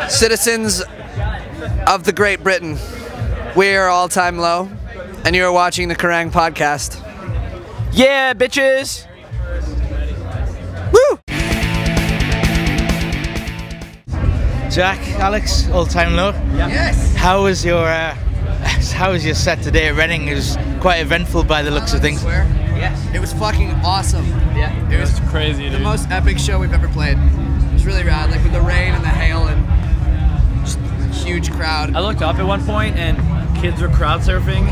Citizens of the Great Britain, we are All Time Low, and you are watching the Kerrang podcast. Yeah, bitches! Woo! Jack, Alex, All Time Low. Yes. How was your set today at Reading? It was quite eventful by the looks of things. Yes. It was fucking awesome. Yeah. It was crazy, dude. The most epic show we've ever played. It was really rad, like with the rain and the hail and just a huge crowd. I looked up at one point and kids were crowd surfing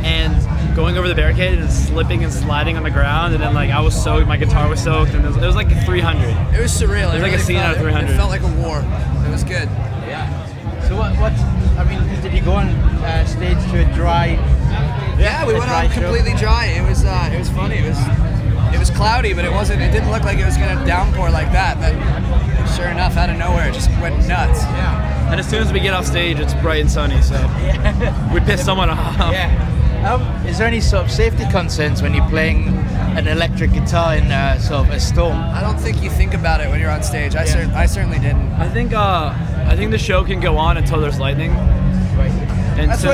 and going over the barricade and slipping and sliding on the ground, and then like I was soaked, my guitar was soaked, and it was like 300. It was surreal. It was like a scene out of 300. It felt like a war. It was good. Yeah. So I mean, did you go on stage to a dry? Yeah, we went on completely dry. It was funny. It was cloudy, but it didn't look like it was gonna downpour like that. Then, sure enough, out of nowhere, it just went nuts. Yeah. And as soon as we get off stage, it's bright and sunny, so we pissed someone off. Yeah. Is there any sort of safety concerns when you're playing an electric guitar in sort of a storm? I don't think you think about it when you're on stage. I certainly didn't. I think the show can go on until there's lightning. Right. And That's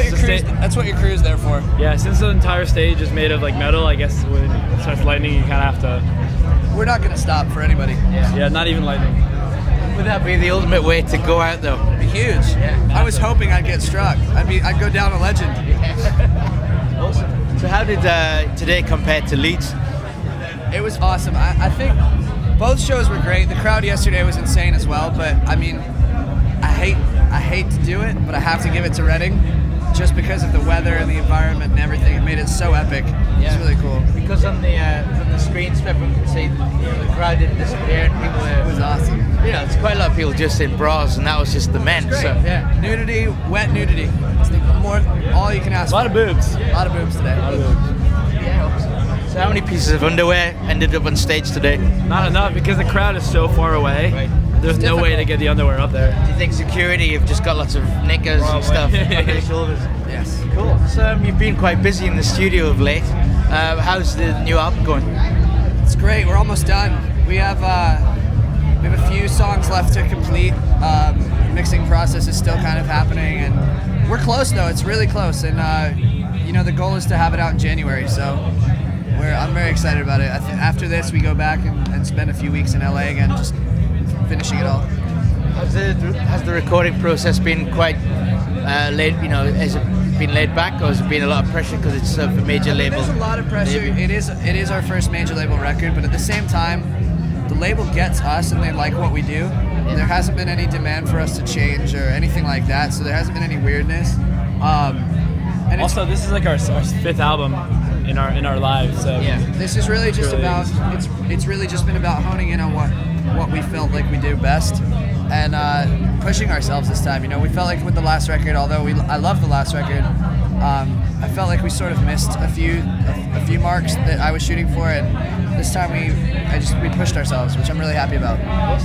what your crew's there for. Yeah, since the entire stage is made of like metal, I guess when it starts lightning, you kind of have to. We're not gonna stop for anybody. Yeah, not even lightning. Would that be the ultimate way to go out, though? It'd be huge. Yeah. I was hoping I'd get struck. I'd go down a legend. Awesome. So how did today compare to Leeds? It was awesome. I think both shows were great. The crowd yesterday was insane as well. But I mean, I hate to do it, but I have to give it to Reading, just because of the weather and the environment and everything. It made it so epic. Yeah. It's really cool. Because on the screens, everyone could see the crowd didn't disappear and people were. It was awesome. Yeah, it's quite a lot of people just in bras, and that was just the men. Great. So yeah. Nudity, wet nudity. It's all you can ask for. A lot of boobs. A lot of boobs today. A lot of boobs. Yeah. So how many pieces of underwear ended up on stage today? Not enough, because the crowd is so far away. Right. There's no way to get the underwear up there. Do you think security have just got lots of knickers and stuff on their shoulders? Yes. Cool. So you've been quite busy in the studio of late. How's the new album going? It's great. We're almost done. We have a few songs left to complete. Mixing process is still kind of happening, and we're close though. It's really close, and the goal is to have it out in January. So I'm very excited about it. After this, we go back and spend a few weeks in LA again, just finishing it all. Has the recording process been quite laid? Has it been laid back, or has it been a lot of pressure because it's a major label? There's a lot of pressure. It is our first major label record, but at the same time, the label gets us and they like what we do. There hasn't been any demand for us to change or anything like that, so there hasn't been any weirdness. And Also, this is like our fifth album in our lives. So Yeah. This is really just about it's really just been about honing in on what we felt like we do best, and pushing ourselves this time. We felt like with the last record, although I love the last record, I felt like we sort of missed a few marks that I was shooting for, and this time we pushed ourselves, which I'm really happy about. Yeah.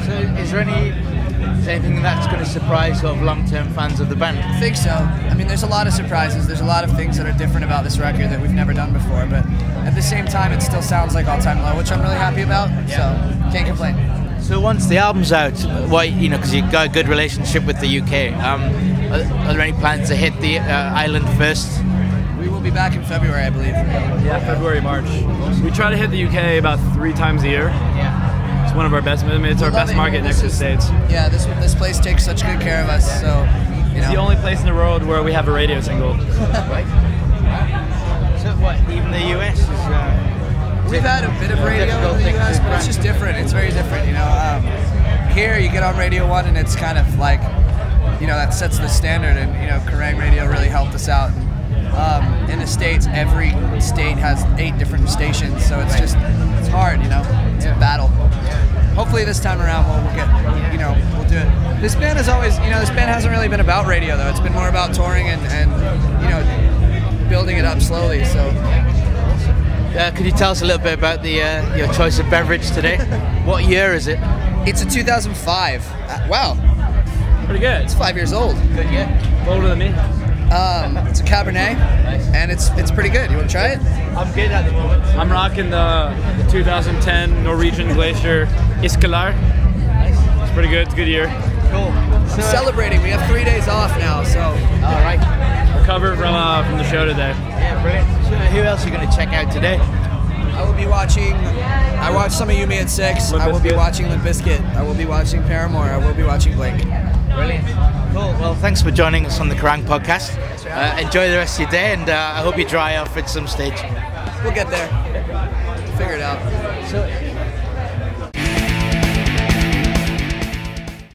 So is there anything that's going to surprise sort of long-term fans of the band? I think so. I mean, there's a lot of surprises. There's a lot of things that are different about this record that we've never done before, but at the same time, it still sounds like All Time Low, which I'm really happy about. Yeah. So can't complain. So once the album's out, because you've got a good relationship with the UK, are there any plans to hit the island first? We will be back in February, I believe. Yeah, February, March. We try to hit the UK about 3 times a year. Yeah. It's one of our best. It's our best market next to the States. Yeah, this place takes such good care of us. So It's the only place in the world where we have a radio single. Right. So what? Even the US is. We've had a bit of radio in the US, but it's just different. It's very different, Here you get on Radio 1 and it's kind of like, that sets the standard, and Kerrang Radio really helped us out. In the States, every state has 8 different stations, so it's hard, It's a battle. Hopefully this time around we'll do it. This band has always, this band hasn't really been about radio though. It's been more about touring and building it up slowly. So. Could you tell us a little bit about your choice of beverage today? What year is it? It's a 2005. Wow. Pretty good. It's 5 years old. Good year. Older than me. It's a Cabernet, and it's pretty good. You want to try it? I'm good at the moment. I'm rocking the 2010 Norwegian Glacier Iskalar. It's pretty good. It's a good year. Cool. I'm celebrating. We have 3 days off now, so. All right. Recovered from the show today. Yeah, brilliant. So who else are you going to check out today? I will be watching. I watched some of Yumi at 6. I will be watching Limp Bizkit. I will be watching Paramore. I will be watching Blink. Brilliant. Cool. Well, thanks for joining us on the Kerrang podcast. Enjoy the rest of your day, and I hope you dry off at some stage. We'll get there. Figure it out. So.